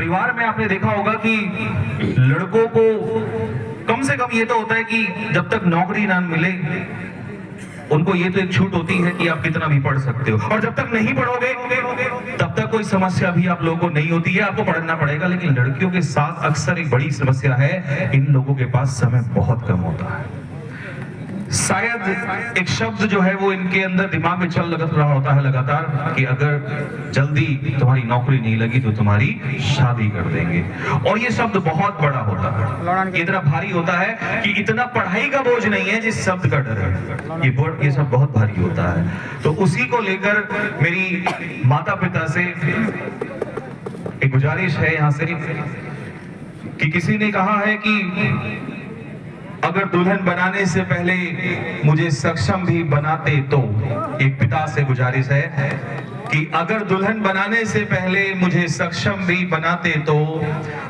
परिवार में आपने देखा होगा कि लड़कों को कम से कम ये तो होता है कि जब तक नौकरी ना मिले उनको ये तो एक छूट होती है कि आप कितना भी पढ़ सकते हो, और जब तक नहीं पढ़ोगे तब तक कोई समस्या भी आप लोगों को नहीं होती है, आपको पढ़ना पड़ेगा। लेकिन लड़कियों के साथ अक्सर एक बड़ी समस्या है, इन लोगों के पास समय बहुत कम होता है। शायद एक शब्द जो है वो इनके अंदर दिमाग में चल रहा होता है लगातार कि अगर जल्दी तुम्हारी नौकरी नहीं लगी तो तुम्हारी शादी कर देंगे। और ये शब्द बहुत बड़ा होता है, इतना भारी होता है कि इतना पढ़ाई का बोझ नहीं है जिस शब्द का डर है, ये शब्द बहुत भारी होता है। तो उसी को लेकर मेरी माता पिता से एक गुजारिश है यहाँ से कि किसी ने कहा है कि अगर दुल्हन बनाने से पहले मुझे सक्षम भी बनाते तो, एक पिता से गुजारिश है कि अगर दुल्हन बनाने से पहले मुझे सक्षम भी बनाते तो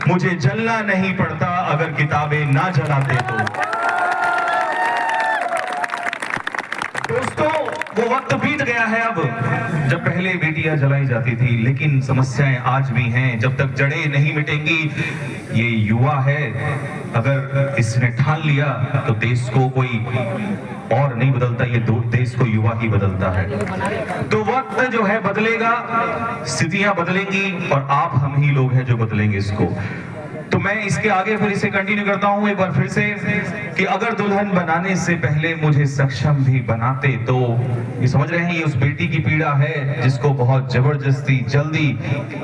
मुझे जलना नहीं पड़ता अगर किताबें ना जलाते तो। दोस्तों वो वक्त बीत गया है अब जब पहले बेटियां जलाई जाती थी, लेकिन समस्याएं आज भी हैं। जब तक जड़ें नहीं मिटेंगी, ये युवा है, अगर इसने ठान लिया तो देश को कोई और नहीं बदलता, ये देश को युवा ही बदलता है। तो वक्त जो है बदलेगा, स्थितियां बदलेंगी और आप हम ही लोग हैं जो बदलेंगे इसको। तो मैं इसके आगे फिर इसे कंटिन्यू करता हूं एक बार फिर से कि अगर दुल्हन बनाने से पहले मुझे सक्षम भी बनाते तो, ये समझ रहे हैं ये उस बेटी की पीड़ा है जिसको बहुत जबरदस्ती जल्दी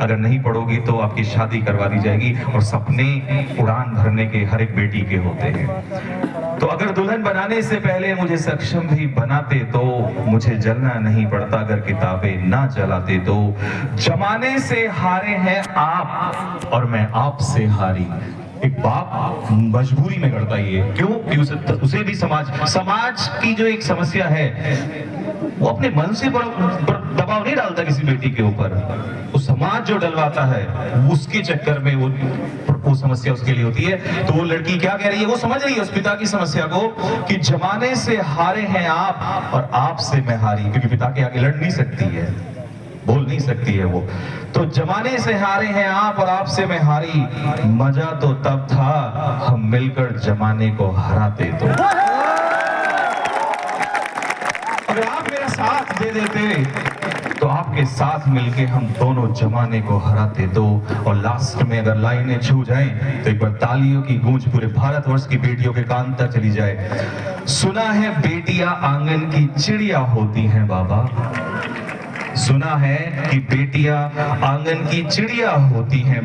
अगर नहीं पढ़ोगी तो आपकी शादी करवा दी जाएगी, और सपने उड़ान भरने के हर एक बेटी के होते हैं। तो अगर दुल्हन बनाने से पहले मुझे सक्षम भी बनाते तो मुझे जलना नहीं पड़ता अगर किताबें ना जलाते तो। जमाने से हारे हैं आप और मैं आपसे हारी। एक बाप मजबूरी में करता ही है, क्यों कि उसे भी समाज की जो एक समस्या है वो अपने मन से दबाव नहीं डालता किसी बेटी के ऊपर, वो समाज जो डलवाता है उसके चक्कर में वो समस्या उसके लिए होती है। तो वो लड़की क्या कह रही है, वो समझ रही है उस पिता की समस्या को कि जमाने से हारे हैं आप और आपसे मैं हारी, क्योंकि पिता के आगे लड़ नहीं सकती है, बोल नहीं सकती है वो। तो जमाने से हारे हैं आप और आपसे मैं हारी, मजा तो तब था हम मिलकर जमाने को हराते तो। अगर आप मेरा साथ दे देते तो आपके साथ मिलके हम दोनों जमाने को हराते दो। और लास्ट में अगर लाइनें छू जाएं तो एक बार तालियों की गूंज पूरे भारतवर्ष की बेटियों के कान तक चली जाए। सुना है बेटियां आंगन की चिड़िया होती हैं बाबा, सुना है कि बेटियां आंगन की चिड़िया होती हैं।